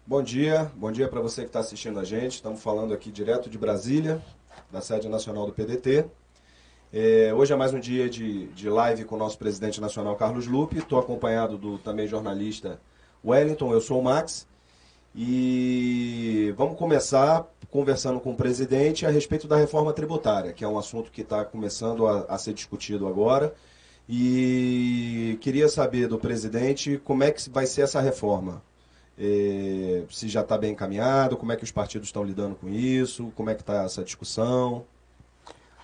Bom dia para você que está assistindo a gente. Estamos falando aqui direto de Brasília, da sede nacional do PDT. Hoje é mais um dia de live com o nosso presidente nacional, Carlos Lupe. Estou acompanhado do também jornalista Wellington, eu sou o Max. E vamos começar conversando com o presidente a respeito da reforma tributária, que é um assunto que está começando a ser discutido agora. E queria saber do presidente como é que vai ser essa reforma. Se já está bem encaminhado, como é que os partidos estão lidando com isso, como é que está essa discussão.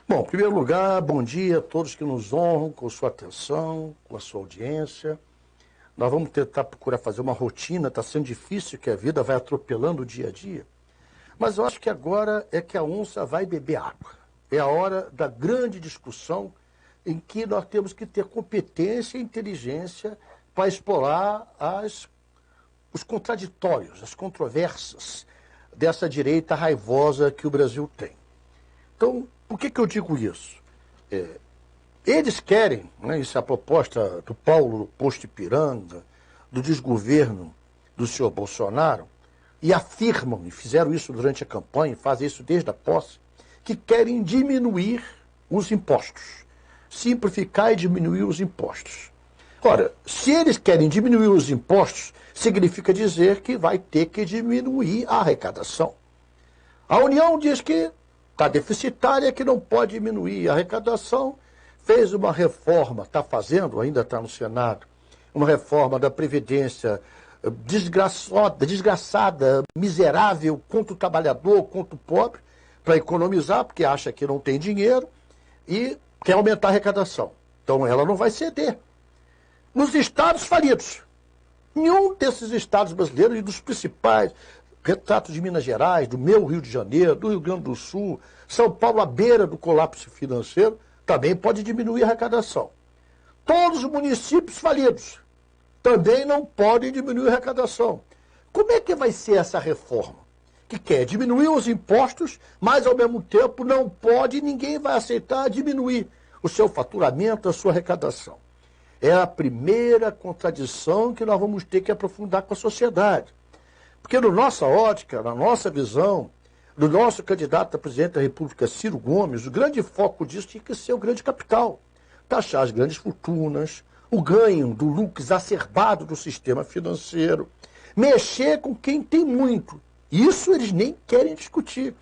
Bom, em primeiro lugar, bom dia a todos que nos honram com sua atenção, com a sua audiência. Nós vamos tentar procurar fazer uma rotina, está sendo difícil que a vida vai atropelando o dia a dia. Mas eu acho que agora é que a onça vai beber água. É a hora da grande discussão em que nós temos que ter competência e inteligência para explorar os contraditórios, as controvérsias dessa direita raivosa que o Brasil tem. Então, por que eu digo isso? Eles querem, né, isso é a proposta do Paulo do Posto Ipiranga, do desgoverno do senhor Bolsonaro, e afirmam, e fizeram isso durante a campanha, fazem isso desde a posse, que querem diminuir os impostos, simplificar e diminuir os impostos. Ora, se eles querem diminuir os impostos, significa dizer que vai ter que diminuir a arrecadação. A União diz que está deficitária, que não pode diminuir a arrecadação, fez uma reforma, está fazendo, ainda está no Senado, uma reforma da Previdência desgraçada, miserável, contra o trabalhador, contra o pobre, para economizar, porque acha que não tem dinheiro e quer aumentar a arrecadação. Então ela não vai ceder. Nos estados falidos, nenhum desses estados brasileiros e dos principais, retratos de Minas Gerais, do meu Rio de Janeiro, do Rio Grande do Sul, São Paulo à beira do colapso financeiro, também pode diminuir a arrecadação. Todos os municípios falidos também não podem diminuir a arrecadação. Como é que vai ser essa reforma? Que quer diminuir os impostos, mas ao mesmo tempo não pode e ninguém vai aceitar diminuir o seu faturamento, a sua arrecadação. É a primeira contradição que nós vamos ter que aprofundar com a sociedade. Porque na nossa ótica, na nossa visão, do nosso candidato a presidente da República, Ciro Gomes, o grande foco disso tinha que ser o grande capital. Taxar as grandes fortunas, o ganho do lucro exacerbado do sistema financeiro, mexer com quem tem muito. Isso eles nem querem discutir,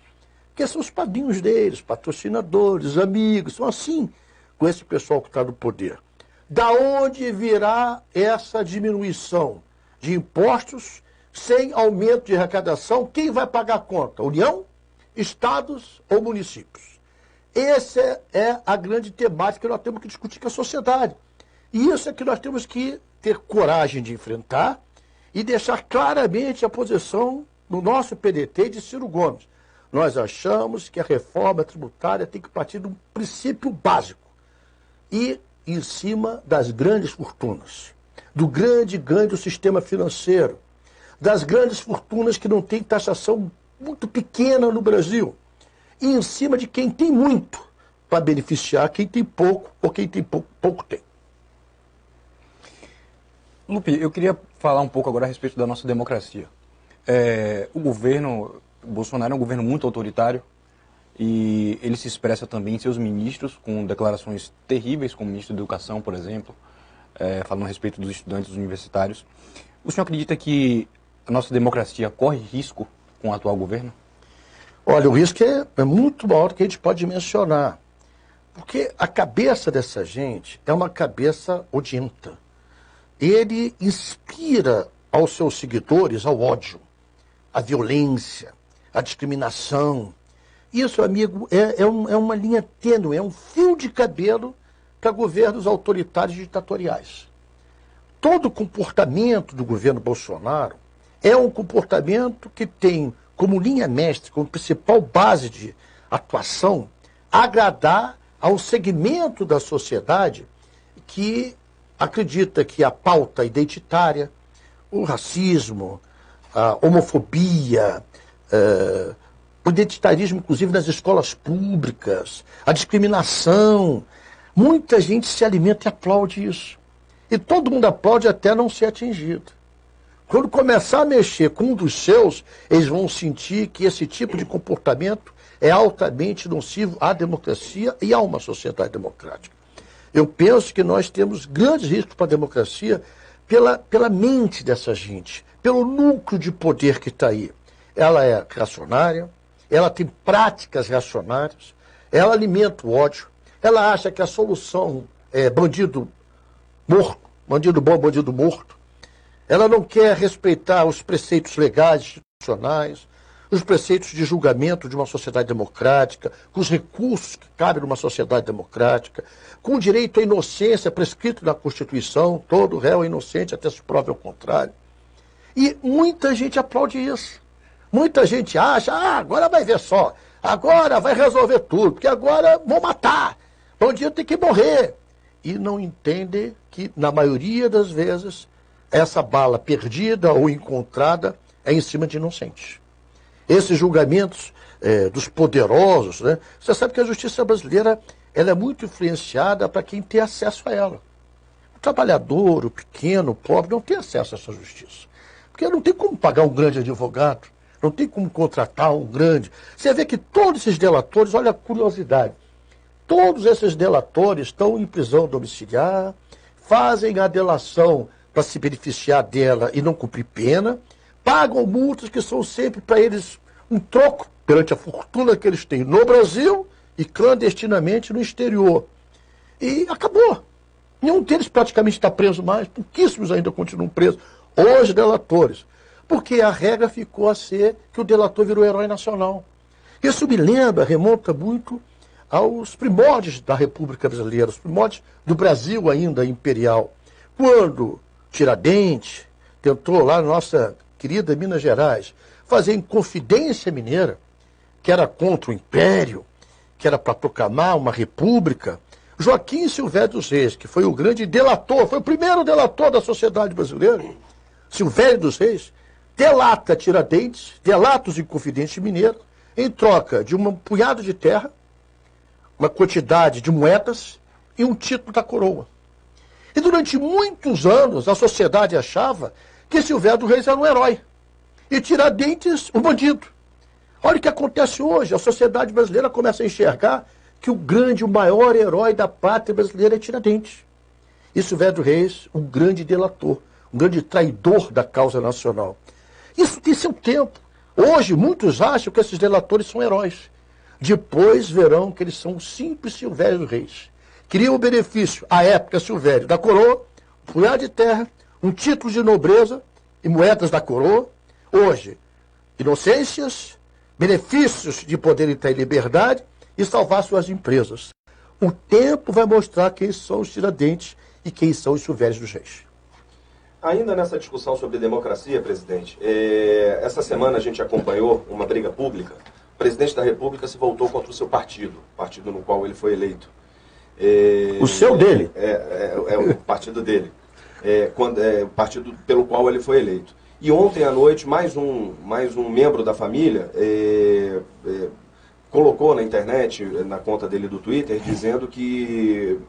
porque são os padrinhos deles, patrocinadores, amigos, são assim com esse pessoal que está no poder. Da onde virá essa diminuição de impostos sem aumento de arrecadação? Quem vai pagar a conta? União, estados ou municípios? Essa é a grande temática que nós temos que discutir com a sociedade. E isso é que nós temos que ter coragem de enfrentar e deixar claramente a posição do nosso PDT de Ciro Gomes. Nós achamos que a reforma tributária tem que partir de um princípio básico e em cima das grandes fortunas, do grande ganho do sistema financeiro, das grandes fortunas que não tem taxação muito pequena no Brasil, e em cima de quem tem muito, para beneficiar quem tem pouco ou quem tem pouco tem. Lupe, eu queria falar um pouco agora a respeito da nossa democracia. O governo Bolsonaro é um governo muito autoritário e ele se expressa também em seus ministros com declarações terríveis, como o ministro da Educação, por exemplo, falando a respeito dos estudantes universitários. O senhor acredita que a nossa democracia corre risco com o atual governo? Olha, o risco é muito maior do que a gente pode mencionar. Porque a cabeça dessa gente é uma cabeça odienta. Ele inspira aos seus seguidores ao ódio, à violência, à discriminação. Isso, amigo, é uma linha tênue, é um fio de cabelo para governos autoritários e ditatoriais. Todo o comportamento do governo Bolsonaro é um comportamento que tem como linha mestre, como principal base de atuação, agradar ao segmento da sociedade que acredita que a pauta identitária, o racismo, a homofobia, o identitarismo, inclusive, nas escolas públicas, a discriminação. Muita gente se alimenta e aplaude isso. E todo mundo aplaude até não ser atingido. Quando começar a mexer com um dos seus, eles vão sentir que esse tipo de comportamento é altamente nocivo à democracia e a uma sociedade democrática. Eu penso que nós temos grandes riscos para a democracia pela mente dessa gente, pelo núcleo de poder que está aí. Ela é reacionária, ela tem práticas reacionárias, ela alimenta o ódio, ela acha que a solução é bandido morto, bandido bom, bandido morto. Ela não quer respeitar os preceitos legais, institucionais, os preceitos de julgamento de uma sociedade democrática, com os recursos que cabem numa sociedade democrática, com o direito à inocência prescrito na Constituição, todo réu é inocente até se prove ao contrário. E muita gente aplaude isso. Muita gente acha, agora vai ver só, agora vai resolver tudo, porque agora vão matar, bandido tem que morrer. E não entende que, na maioria das vezes, essa bala perdida ou encontrada é em cima de inocentes. Esses julgamentos dos poderosos, né? Você sabe que a justiça brasileira ela é muito influenciada para quem tem acesso a ela. O trabalhador, o pequeno, o pobre, não tem acesso a essa justiça. Porque não tem como pagar um grande advogado, não tem como contratar um grande. Você vê que todos esses delatores, olha a curiosidade, todos esses delatores estão em prisão domiciliar, fazem a delação para se beneficiar dela e não cumprir pena, pagam multas que são sempre para eles um troco perante a fortuna que eles têm no Brasil e clandestinamente no exterior. E acabou. Nenhum deles praticamente está preso mais, pouquíssimos ainda continuam presos. Os delatores. Porque a regra ficou a ser que o delator virou herói nacional. Isso me lembra, remonta muito aos primórdios da República Brasileira, os primórdios do Brasil ainda imperial. Quando Tiradentes tentou lá na nossa querida Minas Gerais fazer Inconfidência Mineira, que era contra o Império, que era para proclamar uma república, Joaquim Silvério dos Reis, que foi o grande delator, foi o primeiro delator da sociedade brasileira, Silvério dos Reis, delata Tiradentes, delata os Inconfidentes Mineiros, em troca de um punhado de terra, uma quantidade de moedas e um título da coroa. E durante muitos anos a sociedade achava que Silvério dos Reis era um herói e Tiradentes um bandido. Olha o que acontece hoje, a sociedade brasileira começa a enxergar que o grande, o maior herói da pátria brasileira é Tiradentes. E Silvério dos Reis, um grande delator, um grande traidor da causa nacional. Isso tem seu tempo. Hoje, muitos acham que esses delatores são heróis. Depois verão que eles são simples Silvério dos Reis. Queriam o benefício, à época, Silvério, da coroa, um punhado de terra, um título de nobreza e moedas da coroa. Hoje, inocências, benefícios de poder entrar em liberdade e salvar suas empresas. O tempo vai mostrar quem são os Tiradentes e quem são os Silvérios dos Reis. Ainda nessa discussão sobre democracia, presidente, essa semana a gente acompanhou uma briga pública. O presidente da República se voltou contra o seu partido, o partido no qual ele foi eleito. O seu dele? É o partido dele. O partido pelo qual ele foi eleito. E ontem à noite, mais um membro da família colocou na internet, na conta dele do Twitter, dizendo que,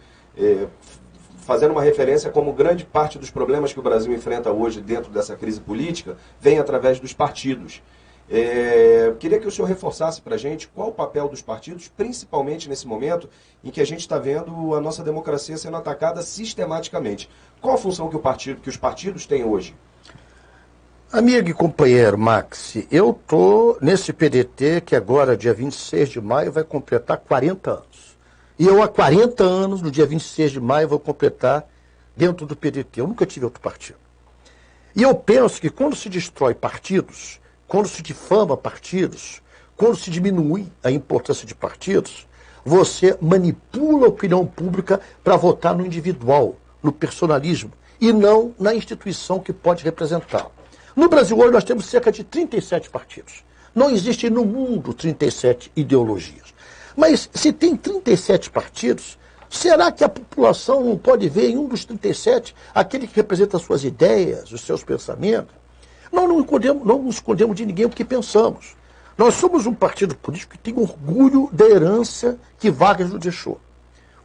fazendo uma referência como grande parte dos problemas que o Brasil enfrenta hoje dentro dessa crise política, vem através dos partidos. Queria que o senhor reforçasse para a gente qual o papel dos partidos, principalmente nesse momento em que a gente está vendo a nossa democracia sendo atacada sistematicamente. Qual a função que os partidos têm hoje? Amigo e companheiro Max, eu estou nesse PDT que agora, dia 26 de maio, vai completar 40 anos. E eu, há 40 anos, no dia 26 de maio, vou completar dentro do PDT. Eu nunca tive outro partido. E eu penso que quando se destrói partidos, quando se difama partidos, quando se diminui a importância de partidos, você manipula a opinião pública para votar no individual, no personalismo, e não na instituição que pode representá-lo. No Brasil hoje nós temos cerca de 37 partidos. Não existem no mundo 37 ideologias. Mas se tem 37 partidos, será que a população não pode ver em um dos 37 aquele que representa as suas ideias, os seus pensamentos? Nós não nos escondemos de ninguém porque pensamos. Nós somos um partido político que tem orgulho da herança que Vargas nos deixou.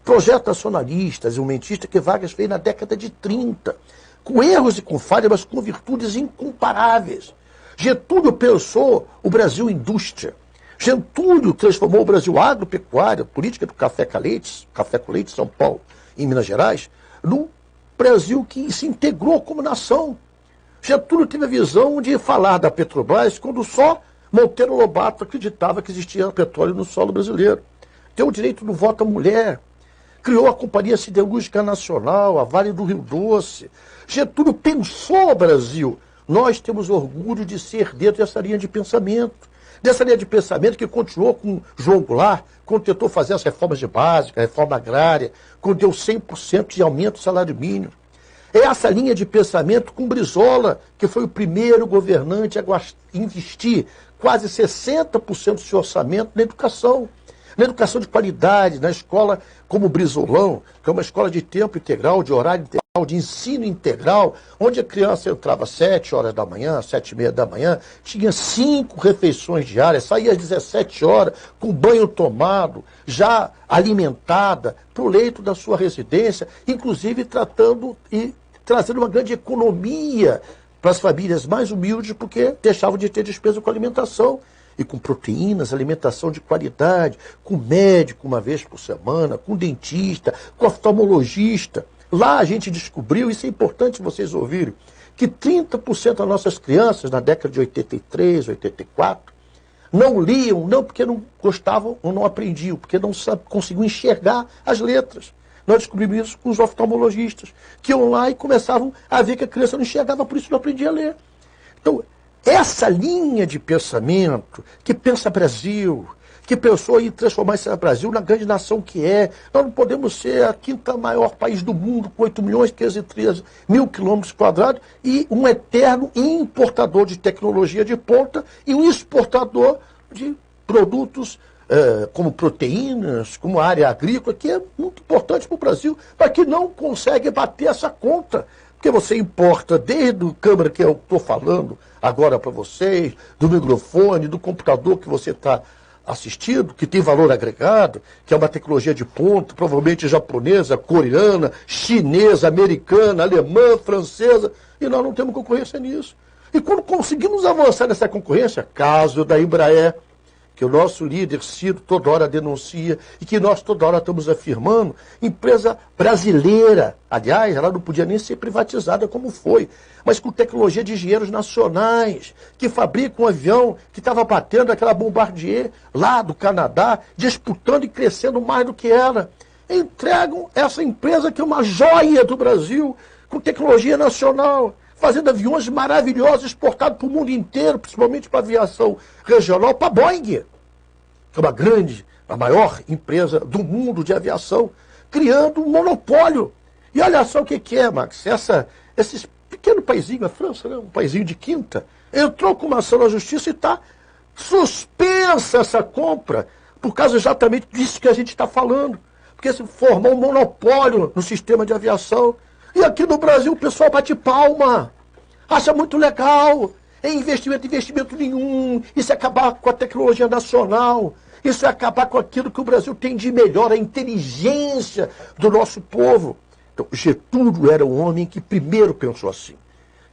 Projeto nacionalista, desenvolvimentista que Vargas fez na década de 30. com erros e com falhas, mas com virtudes incomparáveis. Getúlio pensou o Brasil indústria. Getúlio transformou o Brasil agropecuária, política do café com leite, São Paulo e Minas Gerais, num Brasil que se integrou como nação. Getúlio teve a visão de falar da Petrobras quando só Monteiro Lobato acreditava que existia petróleo no solo brasileiro. Deu o direito do voto à mulher. Criou a Companhia Siderúrgica Nacional, a Vale do Rio Doce. Getúlio pensou o Brasil. Nós temos orgulho de ser dentro dessa linha de pensamento. Dessa linha de pensamento que continuou com João Goulart, quando tentou fazer as reformas de básica, a reforma agrária, quando deu 100% de aumento do salário mínimo. É essa linha de pensamento com Brizola, que foi o primeiro governante a investir quase 60% do seu orçamento na educação de qualidade, na escola como o Brizolão, que é uma escola de tempo integral, de horário integral, de ensino integral, onde a criança entrava às 7 horas da manhã, 7h30 da manhã, tinha 5 refeições diárias, saía às 17 horas, com banho tomado, já alimentada, para o leito da sua residência, inclusive tratando e trazendo uma grande economia para as famílias mais humildes, porque deixavam de ter despesa com alimentação. E com proteínas, alimentação de qualidade, com médico uma vez por semana, com dentista, com oftalmologista. Lá a gente descobriu, isso é importante vocês ouvirem, que 30% das nossas crianças, na década de 83, 84, não liam, não porque não gostavam ou não aprendiam, porque não conseguiam enxergar as letras. Nós descobrimos isso com os oftalmologistas, que iam lá e começavam a ver que a criança não enxergava, por isso não aprendia a ler. Então, essa linha de pensamento, que pensa Brasil, que pensou em transformar esse Brasil na grande nação que é. Nós não podemos ser a 5º maior país do mundo, com 8.513.000 quilômetros quadrados, e um eterno importador de tecnologia de ponta e um exportador de produtos como proteínas, como área agrícola, que é muito importante para o Brasil, mas que não consegue bater essa conta. Porque você importa desde a câmera que eu estou falando agora para vocês, do microfone, do computador que você está assistindo, que tem valor agregado, que é uma tecnologia de ponta, provavelmente japonesa, coreana, chinesa, americana, alemã, francesa, e nós não temos concorrência nisso. E quando conseguimos avançar nessa concorrência, caso da Embraer, que o nosso líder Ciro toda hora denuncia e que nós toda hora estamos afirmando, empresa brasileira, aliás, ela não podia nem ser privatizada como foi, mas com tecnologia de engenheiros nacionais, que fabricam um avião que estava batendo aquela Bombardier lá do Canadá, disputando e crescendo mais do que ela. Entregam essa empresa que é uma joia do Brasil, com tecnologia nacional, fazendo aviões maravilhosos exportados para o mundo inteiro, principalmente para a aviação regional, para a Boeing, que é uma grande, a maior empresa do mundo de aviação, criando um monopólio. E olha só o que é, Max, esses pequeno paizinho, a França, né, um paizinho de quinta, entrou com uma ação na justiça e está suspensa essa compra, por causa exatamente disso que a gente está falando. Porque se formou um monopólio no sistema de aviação. E aqui no Brasil o pessoal bate palma, acha muito legal, é investimento nenhum, isso é acabar com a tecnologia nacional, isso é acabar com aquilo que o Brasil tem de melhor, a inteligência do nosso povo. Então, Getúlio era um homem que primeiro pensou assim.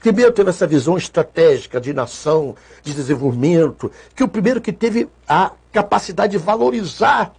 Primeiro teve essa visão estratégica de nação, de desenvolvimento, que o primeiro que teve a capacidade de valorizar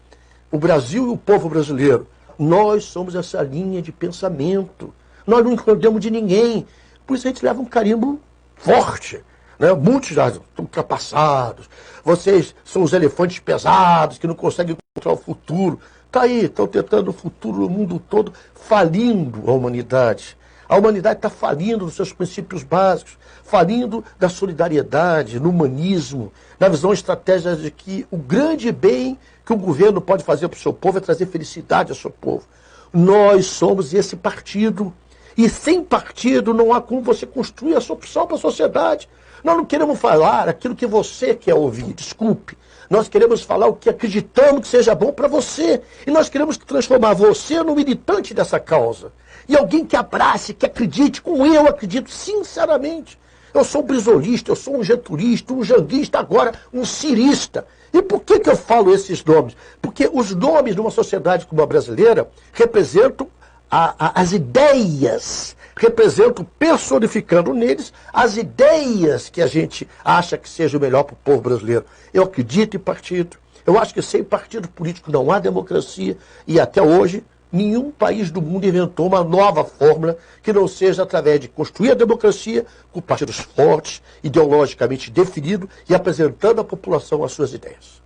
o Brasil e o povo brasileiro. Nós somos essa linha de pensamento. Nós não escondemos de ninguém. Por isso a gente leva um carimbo forte. Né? Muitos já estão ultrapassados. Vocês são os elefantes pesados que não conseguem encontrar o futuro. Está aí, estão tentando o futuro no mundo todo, falindo a humanidade. A humanidade está falindo dos seus princípios básicos, falindo da solidariedade, no humanismo, na visão estratégica de que o grande bem que o governo pode fazer para o seu povo é trazer felicidade ao seu povo. Nós somos esse partido. E sem partido não há como você construir essa opção para a sociedade. Nós não queremos falar aquilo que você quer ouvir, desculpe. Nós queremos falar o que acreditamos que seja bom para você. E nós queremos transformar você no militante dessa causa. E alguém que abrace, que acredite, como eu acredito sinceramente. Eu sou um brizolista, eu sou um getulista, um janguista, agora um cirista. E por que eu falo esses nomes? Porque os nomes de uma sociedade como a brasileira representam as ideias, representam, personificando neles as ideias que a gente acha que seja o melhor para o povo brasileiro. Eu acredito em partido. Eu acho que sem partido político não há democracia. E até hoje, nenhum país do mundo inventou uma nova fórmula que não seja através de construir a democracia com partidos fortes, ideologicamente definidos e apresentando à população as suas ideias.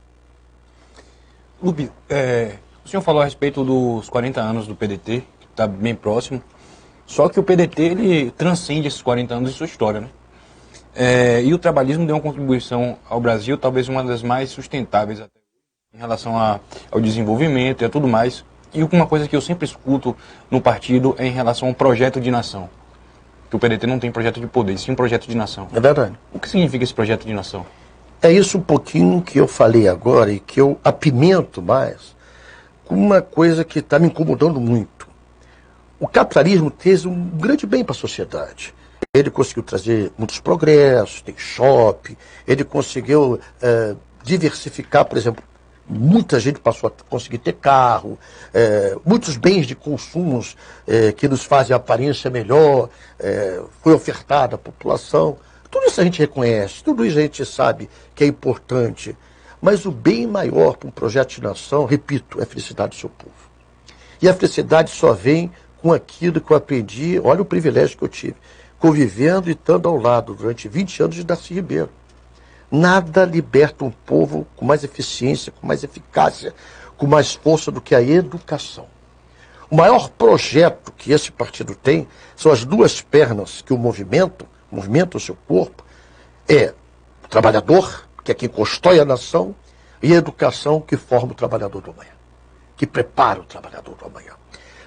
Lupe, o senhor falou a respeito dos 40 anos do PDT, que está bem próximo, só que o PDT ele transcende esses 40 anos de sua história, né? E o trabalhismo deu uma contribuição ao Brasil, talvez uma das mais sustentáveis até em relação ao desenvolvimento e a tudo mais. E uma coisa que eu sempre escuto no partido é em relação ao projeto de nação. Que o PDT não tem projeto de poder, sim um projeto de nação. É verdade. O que significa esse projeto de nação? É isso um pouquinho que eu falei agora e que eu apimento mais com uma coisa que está me incomodando muito. O capitalismo fez um grande bem para a sociedade. Ele conseguiu trazer muitos progressos, tem shopping, ele conseguiu diversificar, por exemplo, muita gente passou a conseguir ter carro, muitos bens de consumo que nos fazem a aparência melhor, foi ofertada à população. Tudo isso a gente reconhece, tudo isso a gente sabe que é importante. Mas o bem maior para um projeto de nação, repito, é a felicidade do seu povo. E a felicidade só vem com aquilo que eu aprendi, olha o privilégio que eu tive, convivendo e estando ao lado durante 20 anos de Darcy Ribeiro. Nada liberta um povo com mais eficiência, com mais eficácia, com mais força do que a educação. O maior projeto que esse partido tem são as duas pernas que o movimenta o seu corpo, é o trabalhador, que é quem constrói a nação, e a educação que forma o trabalhador do amanhã, que prepara o trabalhador do amanhã.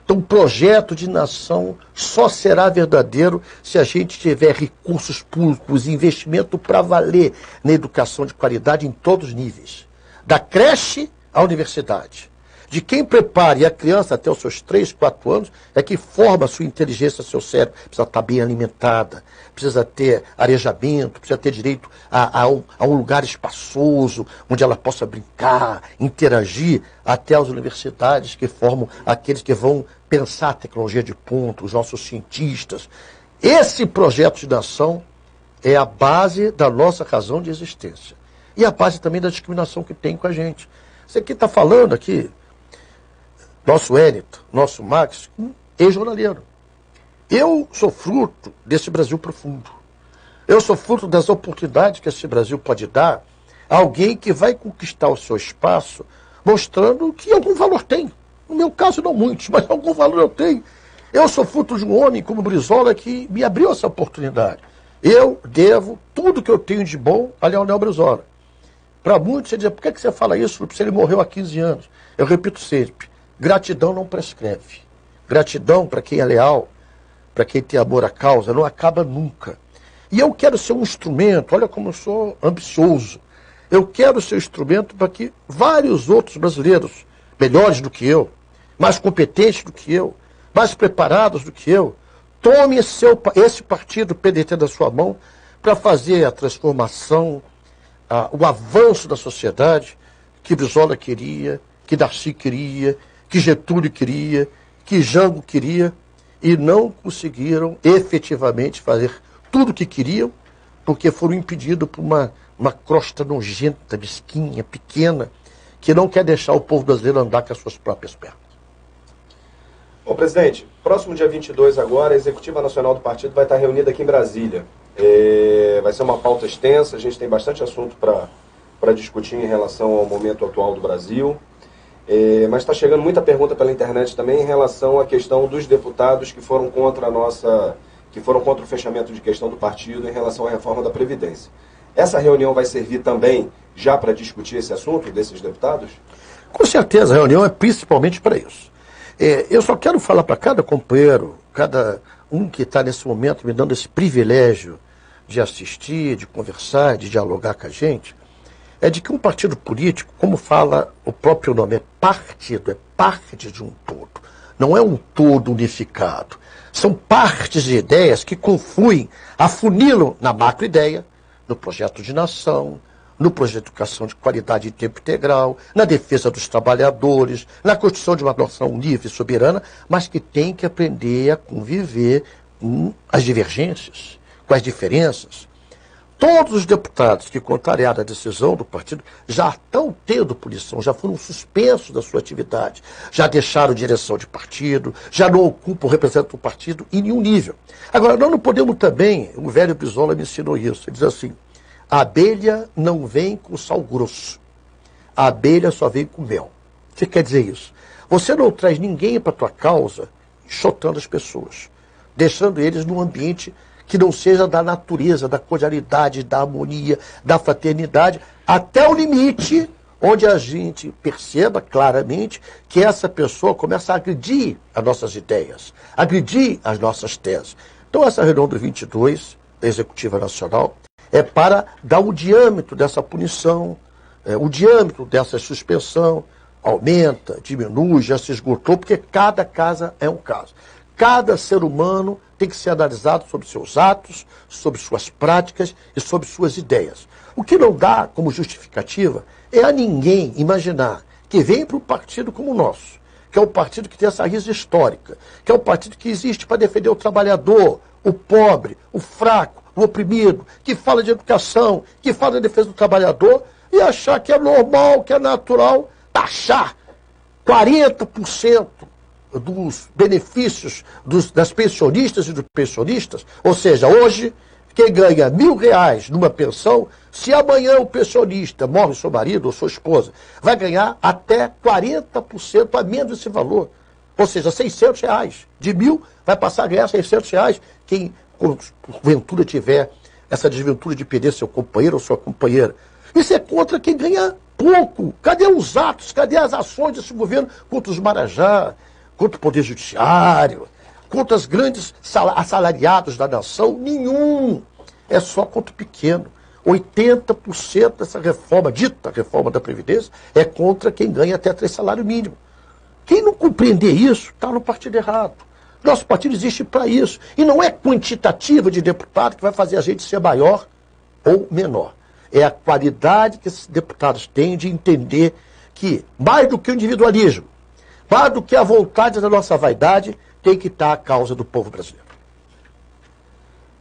Então, o projeto de nação só será verdadeiro se a gente tiver recursos públicos, investimento para valer na educação de qualidade em todos os níveis, da creche à universidade. De quem prepare a criança até os seus 3, 4 anos, é que forma a sua inteligência, seu cérebro. Precisa estar bem alimentada, precisa ter arejamento, precisa ter direito a um lugar espaçoso, onde ela possa brincar, interagir, até as universidades que formam aqueles que vão pensar a tecnologia de ponta, os nossos cientistas. Esse projeto de nação é a base da nossa razão de existência. E a base também da discriminação que tem com a gente. Você que está falando aqui, nosso Wellington, nosso Max, ex-jornaleiro. Eu sou fruto desse Brasil profundo. Eu sou fruto das oportunidades que esse Brasil pode dar a alguém que vai conquistar o seu espaço, mostrando que algum valor tem. No meu caso, não muitos, mas algum valor eu tenho. Eu sou fruto de um homem como Brizola que me abriu essa oportunidade. Eu devo tudo que eu tenho de bom a Leonel Brizola. Para muitos, você diz, por que você fala isso? Porque ele morreu há 15 anos. Eu repito sempre, gratidão não prescreve. Gratidão para quem é leal, para quem tem amor à causa, não acaba nunca. E eu quero ser um instrumento, olha como eu sou ambicioso. Eu quero ser um instrumento para que vários outros brasileiros, melhores do que eu, mais competentes do que eu, mais preparados do que eu, tomem esse partido PDT da sua mão para fazer a transformação, o avanço da sociedade que Brizola queria, que Darcy queria, que Getúlio queria, que Jango queria, e não conseguiram efetivamente fazer tudo o que queriam, porque foram impedidos por uma crosta nojenta, mesquinha, pequena, que não quer deixar o povo brasileiro andar com as suas próprias pernas. Bom, presidente, próximo dia 22 agora, a Executiva Nacional do Partido vai estar reunida aqui em Brasília. Vai ser uma pauta extensa, a gente tem bastante assunto para discutir em relação ao momento atual do Brasil. Mas está chegando muita pergunta pela internet também em relação à questão dos deputados que foram contra o fechamento de questão do partido em relação à reforma da Previdência. Essa reunião vai servir também já para discutir esse assunto desses deputados? Com certeza, a reunião é principalmente para isso. Eu só quero falar para cada companheiro, cada um que está nesse momento me dando esse privilégio de assistir, de conversar, de dialogar com a gente, é de que um partido político, como fala o próprio nome, é partido, é parte de um todo. Não é um todo unificado. São partes de ideias que confluem, afunilam na macro-ideia, no projeto de nação, no projeto de educação de qualidade e tempo integral, na defesa dos trabalhadores, na construção de uma nação livre e soberana, mas que tem que aprender a conviver as divergências, com as diferenças. Todos os deputados que contrariaram a decisão do partido já estão tendo punição, já foram suspensos da sua atividade, já deixaram direção de partido, já não ocupam, representam o partido em nenhum nível. Agora, nós não podemos também, o velho Brizola me ensinou isso, ele diz assim, a abelha não vem com sal grosso, a abelha só vem com mel. O que quer dizer isso? Você não traz ninguém para a tua causa enxotando as pessoas, deixando eles num ambiente que não seja da natureza, da cordialidade, da harmonia, da fraternidade, até o limite onde a gente perceba claramente que essa pessoa começa a agredir as nossas ideias, agredir as nossas teses. Então essa reunião do 22 da Executiva Nacional é para dar o diâmetro dessa punição, o diâmetro dessa suspensão, aumenta, diminui, já se esgotou, porque cada casa é um caso. Cada ser humano tem que ser analisado sobre seus atos, sobre suas práticas e sobre suas ideias. O que não dá como justificativa é a ninguém imaginar que vem para um partido como o nosso, que é um partido que tem essa raiz histórica, que é um partido que existe para defender o trabalhador, o pobre, o fraco, o oprimido, que fala de educação, que fala da defesa do trabalhador, e achar que é normal, que é natural, taxar 40% dos benefícios das pensionistas e dos pensionistas, ou seja, hoje, quem ganha R$1.000 numa pensão, se amanhã o pensionista morre seu marido ou sua esposa, vai ganhar até 40% a menos esse valor. Ou seja, R$600. De 1.000 vai passar a ganhar R$600. Quem, porventura, tiver essa desventura de perder seu companheiro ou sua companheira. Isso é contra quem ganha pouco. Cadê os atos? Cadê as ações desse governo contra os Marajá, contra o Poder Judiciário, contra os grandes assalariados da nação? Nenhum. É só contra o pequeno. 80% dessa reforma, dita reforma da Previdência, é contra quem ganha até 3 salários mínimos. Quem não compreender isso, está no partido errado. Nosso partido existe para isso. E não é quantitativa de deputado que vai fazer a gente ser maior ou menor. É a qualidade que esses deputados têm de entender que, mais do que o individualismo, mais do que a vontade da nossa vaidade, tem que estar a causa do povo brasileiro.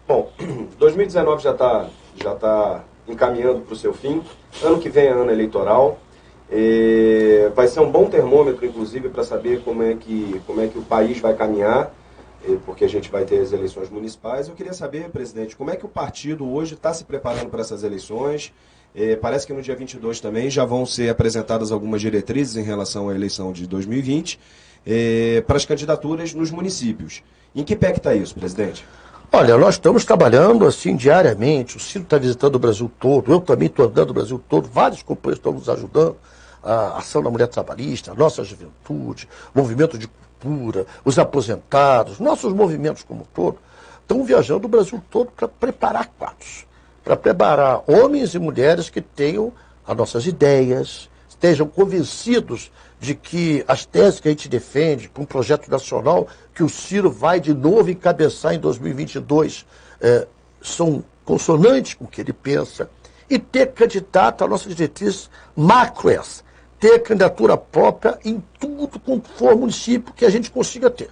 Bom, 2019 já tá encaminhando para o seu fim. Ano que vem é ano eleitoral. Vai ser um bom termômetro, inclusive, para saber como é que o país vai caminhar, porque a gente vai ter as eleições municipais. Eu queria saber, presidente, como é que o partido hoje está se preparando para essas eleições. Parece que no dia 22 também já vão ser apresentadas algumas diretrizes em relação à eleição de 2020 para as candidaturas nos municípios. Em que pé que está isso, presidente? Olha, nós estamos trabalhando assim diariamente, o Ciro está visitando o Brasil todo, eu também estou andando o Brasil todo, vários companheiros estão nos ajudando, a ação da mulher trabalhista, a nossa juventude, o movimento de cultura, os aposentados, nossos movimentos como um todo, estão viajando o Brasil todo para preparar quadros, para preparar homens e mulheres que tenham as nossas ideias, estejam convencidos de que as teses que a gente defende para um projeto nacional que o Ciro vai de novo encabeçar em 2022 são consonantes com o que ele pensa, e ter candidato à nossa diretriz macro essa, ter candidatura própria em tudo quanto for município que a gente consiga ter.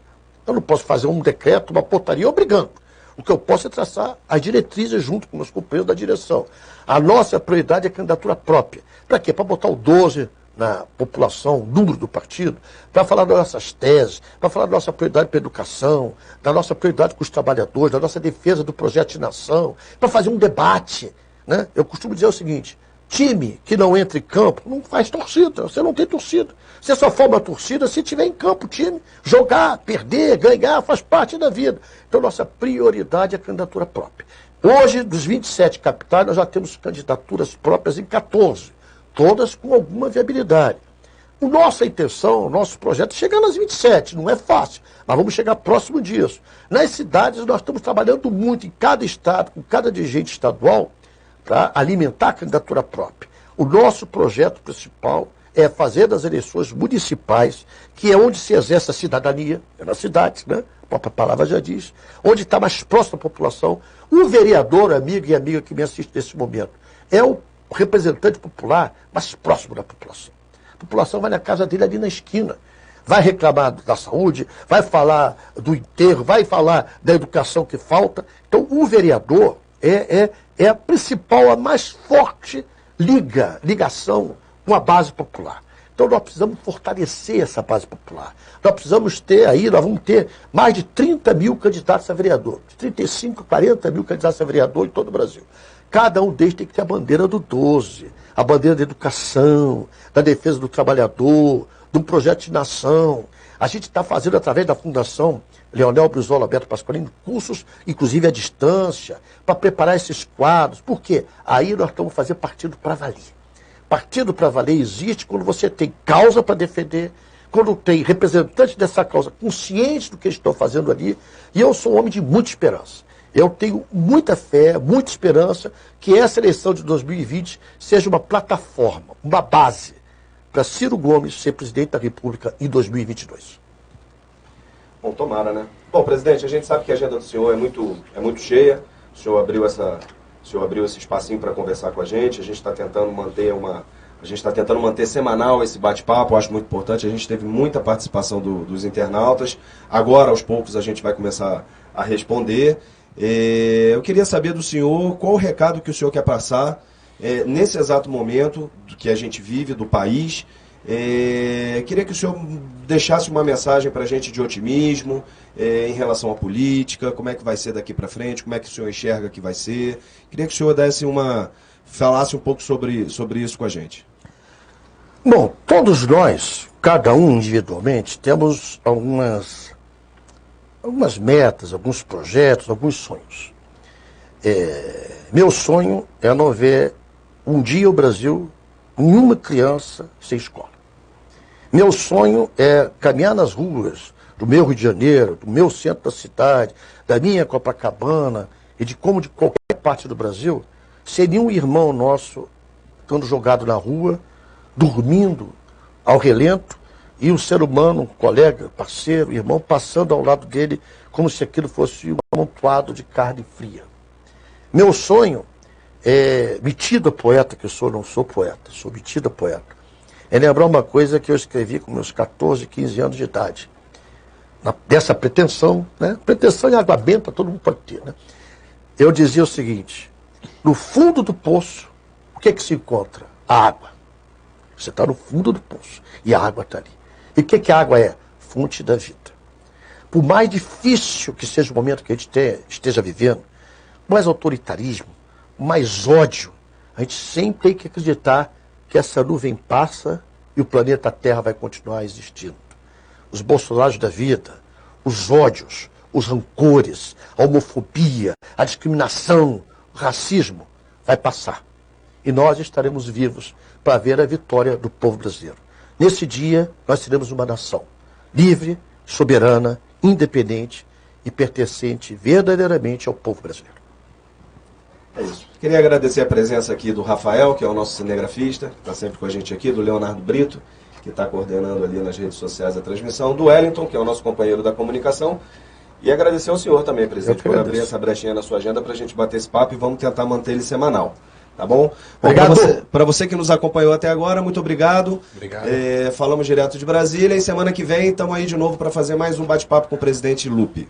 Eu não posso fazer um decreto, uma portaria obrigando. O que eu posso é traçar as diretrizes junto com meus companheiros da direção. A nossa prioridade é a candidatura própria. Para quê? Para botar o 12 na população, o número do partido, para falar das nossas teses, para falar da nossa prioridade para a educação, da nossa prioridade com os trabalhadores, da nossa defesa do projeto de nação, para fazer um debate. Né? Eu costumo dizer o seguinte, time que não entra em campo não faz torcida, você não tem torcida. Você só forma torcida se tiver em campo o time. Jogar, perder, ganhar, faz parte da vida. Então nossa prioridade é a candidatura própria. Hoje, dos 27 capitais, nós já temos candidaturas próprias em 14. Todas com alguma viabilidade. Nossa intenção, o nosso projeto é chegar nas 27, não é fácil, mas vamos chegar próximo disso. Nas cidades, nós estamos trabalhando muito em cada estado, com cada dirigente estadual, para alimentar a candidatura própria. O nosso projeto principal é fazer das eleições municipais, que é onde se exerce a cidadania, é na cidade, né? A própria palavra já diz, onde está mais próximo da população. O vereador, amigo e amiga que me assiste nesse momento, é o representante popular mais próximo da população. A população vai na casa dele ali na esquina. vai reclamar da saúde, vai falar do enterro, vai falar da educação que falta. Então, o vereador é a principal, a mais forte ligação com a base popular. Então, nós precisamos fortalecer essa base popular. Nós precisamos ter aí, nós vamos ter mais de 30 mil candidatos a vereador, de 35, 40 mil candidatos a vereador em todo o Brasil. Cada um deles tem que ter a bandeira do 12, a bandeira da educação, da defesa do trabalhador, de um projeto de nação. A gente está fazendo, através da Fundação Leonel Brizola Alberto Pasqualini, cursos, inclusive à distância, para preparar esses quadros. Por quê? Aí nós estamos fazendo partido para valer. Partido para valer existe quando você tem causa para defender, quando tem representantes dessa causa conscientes do que eles estão fazendo ali. E eu sou um homem de muita esperança. Eu tenho muita fé, muita esperança que essa eleição de 2020 seja uma plataforma, uma base para Ciro Gomes ser presidente da República em 2022. Bom, tomara, né? Bom, presidente, a gente sabe que a agenda do senhor é muito cheia. O senhor abriu esse espacinho para conversar com a gente. A gente está tentando manter semanal esse bate-papo. Eu acho muito importante. A gente teve muita participação dos internautas. Agora, aos poucos, a gente vai começar a responder. Eu queria saber do senhor qual o recado que o senhor quer passar nesse exato momento que a gente vive, do país. Queria que o senhor deixasse uma mensagem para a gente de otimismo em relação à política, como é que vai ser daqui para frente, como é que o senhor enxerga que vai ser. Queria que o senhor falasse um pouco sobre isso com a gente. Bom, todos nós, cada um individualmente, temos algumas metas, alguns projetos, alguns sonhos. Meu sonho é não ver um dia o Brasil, nenhuma criança sem escola. Meu sonho é caminhar nas ruas do meu Rio de Janeiro, do meu centro da cidade, da minha Copacabana e de qualquer parte do Brasil, sem nenhum irmão nosso estando jogado na rua, dormindo ao relento, e um ser humano, um colega, parceiro, irmão, passando ao lado dele como se aquilo fosse um amontoado de carne fria. Meu sonho é, metido a poeta que eu sou, não sou poeta, sou metido a poeta, é lembrar uma coisa que eu escrevi com meus 14, 15 anos de idade. Dessa pretensão, né? Pretensão em água benta todo mundo pode ter, né? Eu dizia o seguinte: no fundo do poço, o que é que se encontra? A água. Você está no fundo do poço e a água está ali. E o que a água é? Fonte da vida. Por mais difícil que seja o momento que a gente esteja vivendo, mais autoritarismo, mais ódio, a gente sempre tem que acreditar que essa nuvem passa e o planeta Terra vai continuar existindo. Os bolsonaros da vida, os ódios, os rancores, a homofobia, a discriminação, o racismo, vai passar. E nós estaremos vivos para ver a vitória do povo brasileiro. Nesse dia, nós seremos uma nação livre, soberana, independente e pertencente verdadeiramente ao povo brasileiro. É isso. Queria agradecer a presença aqui do Rafael, que é o nosso cinegrafista, que está sempre com a gente aqui, do Leonardo Brito, que está coordenando ali nas redes sociais a transmissão, do Wellington, que é o nosso companheiro da comunicação, e agradecer ao senhor também, presidente, por abrir essa brechinha na sua agenda para a gente bater esse papo e vamos tentar manter ele semanal. Tá bom? Obrigado. Para você que nos acompanhou até agora, muito obrigado. Obrigado. Falamos direto de Brasília e semana que vem estamos aí de novo para fazer mais um bate-papo com o presidente Lupe.